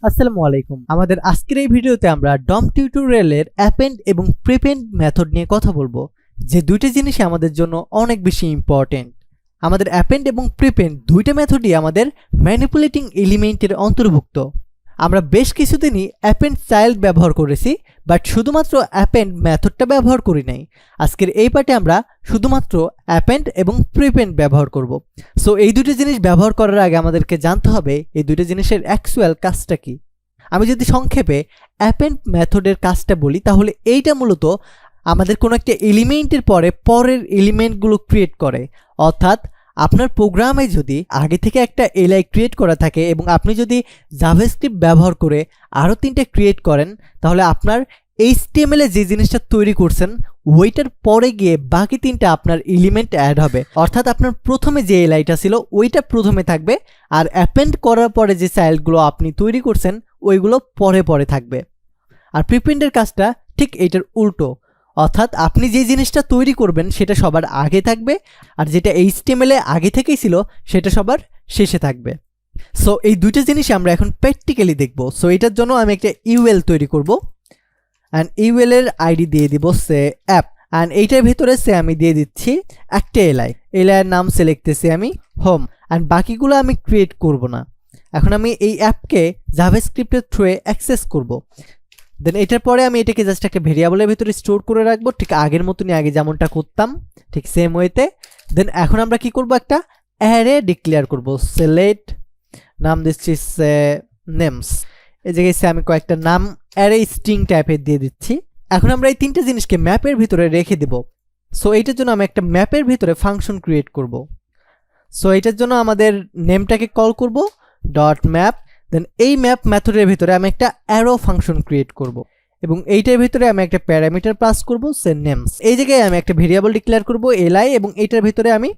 আসসালামু আলাইকুম। আমাদের আজকের এই ভিডিওতে আমরা ডম টিউটোরিয়ালের অ্যাপেন্ড এবং প্রিপেন্ড মেথড নিয়ে কথা বলবো, যে দুইটা জিনিসই আমাদের জন্য অনেক বেশি ইম্পর্টেন্ট। আমাদের অ্যাপেন্ড এবং প্রিপেন্ড দুইটা মেথডই আমাদের ম্যানিপুলেটিং এলিমেন্টের অন্তর্ভুক্ত। আমরা বেশ কিছুদিনই অ্যাপেন্ড চাইল্ড ব্যবহার করেছি, বাট শুধুমাত্র অ্যাপেন্ড মেথডটা ব্যবহার করি নাই। আজকের এই পার্টে আমরা শুধুমাত্র অ্যাপেন্ড এবং প্রিপেন্ড ব্যবহার করব। সো এই দুটো জিনিস ব্যবহার করার আগে আমাদেরকে জানতে হবে এই দুটো জিনিসের অ্যাকচুয়াল কাজটা কি। আমি যদি সংক্ষেপে অ্যাপেন্ড মেথডের কাজটা বলি, তাহলে এইটা মূলত আমাদের কোনো একটা এলিমেন্টের পরের এলিমেন্টগুলো ক্রিয়েট করে। অর্থাৎ আপনার প্রোগ্রামে যদি আগে থেকে একটা এলআই ক্রিয়েট করা থাকে এবং আপনি যদি জাভাস্ক্রিপ্ট ব্যবহার করে আরও 3টা ক্রিয়েট করেন, তাহলে আপনার HTML এ যে জিনিসটা তৈরি করছেন ওইটার পরে গিয়ে বাকি 3টা আপনার এলিমেন্ট অ্যাড হবে। অর্থাৎ আপনার প্রথমে যে এলআইটা ছিল ওইটা প্রথমে থাকবে, আর অ্যাপেন্ড করার পরে যে চাইল্ডগুলো আপনি তৈরি করছেন ওইগুলো পরে থাকবে। আর প্রিপেন্ডের কাজটা ঠিক এইটার উল্টো, অর্থাৎ আপনি যে জিনিসটা তৈরি করবেন সেটা সবার আগে থাকবে, আর যেটা HTML এ আগে থেকেই ছিল সেটা সবার শেষে থাকবে। সো এই দুইটা জিনিস আমরা এখন প্র্যাকটিক্যালি দেখব। সো এটার জন্য আমি একটা ইউএল তৈরি করব, অ্যান্ড ইউএল এর আইডি দিয়ে দিব সে অ্যাপ, অ্যান্ড এইটার ভিতরে সে আমি দিয়ে দিচ্ছি একটা এলআই এর নাম সে লিখতেছি আমি হোম, অ্যান্ড বাকিগুলো আমি ক্রিয়েট করব না। এখন আমি এই অ্যাপকে জাভাস্ক্রিপ্টের থ্রুয়ে অ্যাক্সেস করব। দেন এটার পরে আমি এটাকে জাস্ট একটা ভেরিয়েবলের ভিতরে স্টোর করে রাখবো, ঠিক আগের মতনই আগে যেমনটা করতাম ঠিক সেম ওয়েতে। দেন এখন আমরা কি করব, একটা অ্যারে ডিক্লেয়ার করব। সিলেক্ট নাম দিচ্ছি সে নেমস, এই জায়গায় আমি কয়েকটা নাম অ্যারে স্ট্রিং টাইপের দিয়ে দিচ্ছি। এখন আমরা এই 3টে জিনিসকে ম্যাপের ভিতরে রেখে দেব। সো এইটার জন্য আমি একটা ম্যাপের ভিতরে ফাংশন ক্রিয়েট করব। সো এইটার জন্য আমাদের নেমটাকে কল করব ডট ম্যাপ। দেন এই ম্যাপ মেথডের ভিতরে আমি একটা অ্যারো ফাংশন ক্রিয়েট করব, এবং এইটার ভিতরে আমি একটা প্যারামিটার পাস করব সে নেমস। এই জায়গায় আমি একটা ভেরিয়েবল ডিক্লেয়ার করব এলআই, এবং এইটার ভিতরে আমি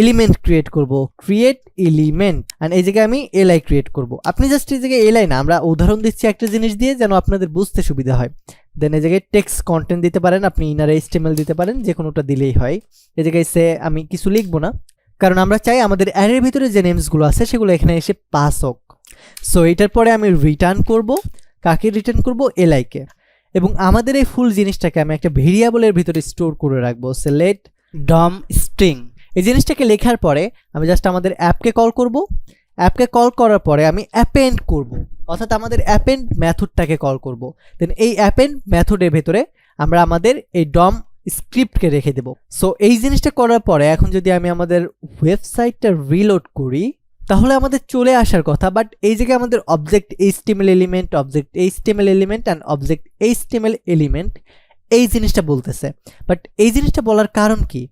এলিমেন্ট ক্রিয়েট করব, ক্রিয়েট এলিমেন্ট, অ্যান্ড এই জায়গায় আমি এলআই ক্রিয়েট করব। আপনি জাস্ট এই জায়গায় এলআই না, আমরা উদাহরণ দিচ্ছি একটা জিনিস দিয়ে যেন আপনাদের বুঝতে সুবিধা হয়। দেন এই জায়গায় টেক্সট কন্টেন্ট দিতে পারেন, আপনি ইনার HTML দিতে পারেন, যে কোনোটা দিলেই হয়। এই জায়গায় সে আমি কিছু লিখবো না, কারণ আমরা চাই আমাদের অ্যারের ভিতরে যে নেমসগুলো আছে সেগুলো এখানে এসে পাস হোক। সো এটার পরে আমি রিটার্ন করব, কাকে রিটার্ন করব, এলআইকে। এবং আমাদের এই ফুল জিনিসটাকে আমি একটা ভেরিয়েবলের ভিতরে স্টোর করে রাখবো, সিলেক্ট ডম স্ট্রিং। এই জিনিসটাকে লেখার পরে আমি জাস্ট আমাদের অ্যাপকে কল করব। অ্যাপকে কল করার পরে আমি অ্যাপেন্ড করব, অর্থাৎ আমাদের অ্যাপেন্ড মেথডটাকে কল করব। দেন এই অ্যাপেন্ড মেথডের ভেতরে আমরা আমাদের এই ডম স্ক্রিপ্টকে রেখে দেব। সো এই জিনিসটা করার পরে এখন যদি আমি আমাদের ওয়েবসাইটটা রিলোড করি, তাহলে আমাদের চলে আসার কথা, বাট এই জায়গায় আমাদের object HTML element, object HTML element and object HTML element এই জিনিসটা বলতেছে। বাট এই জিনিসটা বলার কারণ কি?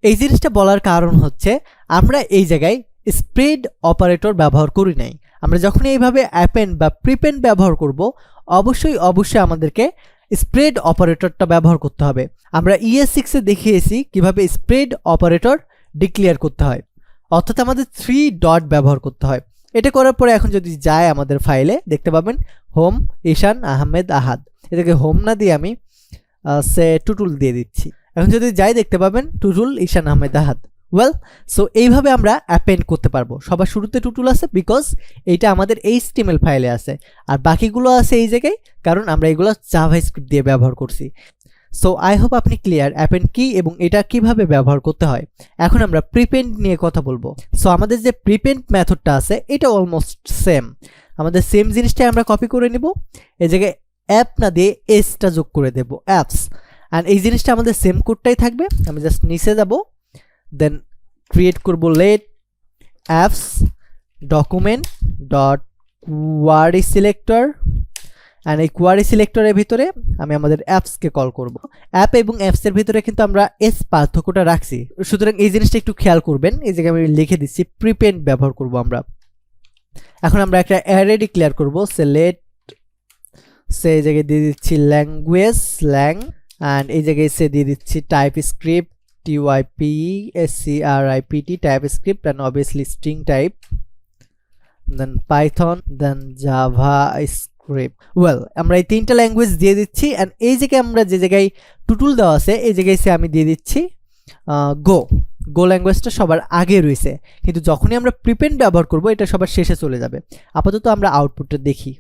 এই জিনিসটা বলার কারণ হচ্ছে আমরা এই জায়গায় স্প্রেড অপারেটর ব্যবহার করি নাই। আমরা যখন এইভাবে অ্যাপেন্ড বা প্রিপেন্ড ব্যবহার করব, অবশ্যই আমাদেরকে স্প্রেড অপারেটরটা ব্যবহার করতে হবে। আমরা ES6 এ দেখিয়েছি কিভাবে স্প্রেড অপারেটর ডিক্লেয়ার করতে হয়, অর্থাৎ আমাদের 3 ডট ব্যবহার করতে হয়। এটা করার পরে এখন যদি যায় আমাদের ফাইলে দেখতে পাবেন হোম ঈশান আহমেদ আহাদ। এটাকে হোম না দিয়ে আমি সে টুটুল দিয়ে দিচ্ছি। এখন যদি যাই দেখতে পাবেন টুটুল ঈশান আহমেদ আহাদ। ওয়েল, সো এইভাবে আমরা অ্যাপেন্ড করতে পারবো। সবার শুরুতে টুটুল আছে বিকজ এইটা আমাদের HTML ফাইলে আছে, আর বাকিগুলো আছে এই জায়গায় কারণ আমরা এগুলো জাভাস্ক্রিপ্ট দিয়ে ব্যবহার করছি। সো আই হোপ আপনি ক্লিয়ার অ্যাপেন্ড কি এবং এটা কিভাবে ব্যবহার করতে হয়। এখন আমরা প্রিপেন্ড নিয়ে কথা বলবো। সো আমাদের যে প্রিপেন্ড মেথডটা আছে এটা অলমোস্ট সেম। আমাদের সেম জিনিসটাই আমরা কপি করে নিব, এই জায়গায় অ্যাপ না দিয়ে এসটা যোগ করে দেব, অ্যাপস। অ্যান্ড এই জিনিসটা আমাদের সেম কোডটাই থাকবে। আমি জাস্ট নিচে যাব, দেন ক্রিয়েট করব let apps document dot query selector, and এই কোয়ারি সিলেক্টরের ভিতরে আমি আমাদের অ্যাপসকে কল করব। অ্যাপ এবং অ্যাপসের ভিতরে কিন্তু আমরা পার্থক্যটা রাখছি, সুতরাং এই জিনিসটা একটু খেয়াল করবেন। এই জায়গায় আমি লিখে দিচ্ছি প্রিপেন্ড ব্যবহার করব আমরা। এখন আমরা একটা অ্যারে ডিক্লেয়ার করব, সিলেক্ট সে এই জায়গায় দিয়ে দিচ্ছি ল্যাঙ্গুয়েজ স্ল্যাং, অ্যান্ড এই জায়গায় সে দিয়ে দিচ্ছি TypeScript TYPSCRIPT TypeScript, and obviously string type, then Python, then JavaScript. Well, আমরা এই 3টা ল্যাঙ্গুয়েজ দিয়ে দিচ্ছি। অ্যান্ড এই জায়গায় আমরা যে জায়গায় টুটুল দেওয়া আছে এই জায়গায় সে আমি দিয়ে দিচ্ছি গো ল্যাঙ্গুয়েজটা সবার আগে রয়েছে, কিন্তু যখনই আমরা প্রিপেন্ড ব্যবহার করব এটা সবার শেষে চলে যাবে। আপাতত আমরা আউটপুটটা দেখি।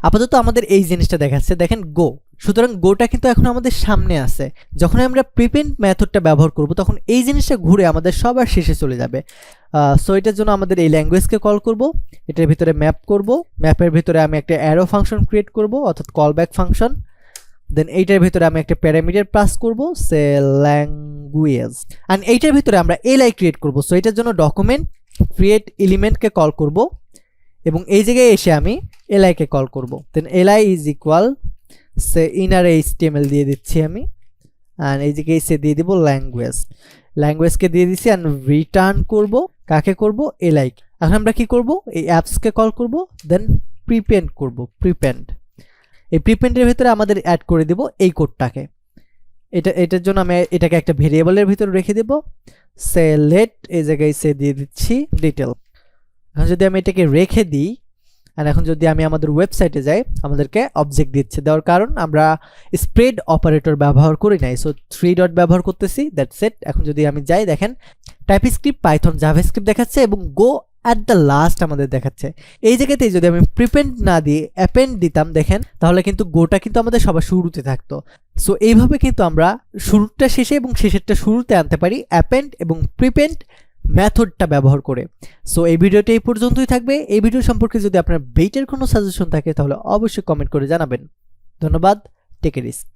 আপাতত আমাদের এই জিনিসটা দেখাচ্ছে, দেখেন গো। সুতরাং গোটা কিন্তু এখন আমাদের সামনে আছে। যখন আমরা প্রিপেন্ড মেথডটা ব্যবহার করব তখন এই জিনিসটা ঘুরে আমাদের সবার শেষে চলে যাবে। সো এটার জন্য আমাদের এই ল্যাঙ্গুয়েজকে কল করব, এটার ভিতরে ম্যাপ করব, ম্যাপের ভিতরে আমি একটা অ্যারো ফাংশন ক্রিয়েট করব অর্থাৎ কলব্যাক ফাংশন। দেন এইটার ভিতরে আমি একটা প্যারামিটার পাস করব সে ল্যাঙ্গুয়েজ, অ্যান্ড এইটার ভিতরে আমরা এলআই ক্রিয়েট করব। সো এটার জন্য ডকুমেন্ট ক্রিয়েট এলিমেন্টকে কল করব এবং এই জায়গায় এসে আমি এলআইকে কল করব। Then LI is equal say inner HTML দিয়ে দিচ্ছি আমি, অ্যান্ড এই জায়গায় এসে দিয়ে দিব ল্যাঙ্গুয়েজকে দিয়ে দিচ্ছি, অ্যান্ড রিটার্ন করব কাকে করব, এলআই। এখন আমরা কি করব, এই অ্যাপসকে কল করব, দেন প্রিপেন্ড করব, প্রিপেন্ড। এই প্রিপেন্ডের ভিতরে আমাদের অ্যাড করে দিব এই কোডটাকে। এটার জন্য আমি এটাকে একটা ভেরিয়েবলের ভিতরে রেখে দেব, সে লেট এই জায়গায় সে দিয়ে দিচ্ছি ডিটেল। এখন যদি আমি এটাকে রেখে দিই, আর এখন যদি আমি আমাদের ওয়েবসাইটে যাই, আমাদেরকে অবজেক্ট দিচ্ছে, দেওয়ার কারণ আমরা স্প্রেড অপারেটর ব্যবহার করি নাই, সো 3 ডট ব্যবহার করতেছি, দ্যাটস ইট। এখন যদি আমি যাই, দেখেন টাইপস্ক্রিপ্ট, পাইথন, জাভাস্ক্রিপ্ট দেখাচ্ছে এবং গো অ্যাট দ্য লাস্ট আমাদের দেখাচ্ছে। এই জায়গাতেই যদি আমি প্রিপেন্ড না দিয়ে অ্যাপেন্ড দিতাম, দেখেন তাহলে কিন্তু গোটা কিন্তু আমাদের সবার শুরুতে থাকতো। সো এইভাবে কিন্তু আমরা শুরুটা শেষে এবং শেষেরটা শুরুতে আনতে পারি অ্যাপেন্ড এবং প্রিপেন্ড মেথডটা ব্যবহার করে। সো এই ভিডিওটা এই পর্যন্তই থাকবে। এই ভিডিও সম্পর্কে যদি আপনার বেটার কোনো সাজেশন থাকে তাহলে অবশ্যই কমেন্ট করে জানাবেন। ধন্যবাদ, টেক এ রিস্ক।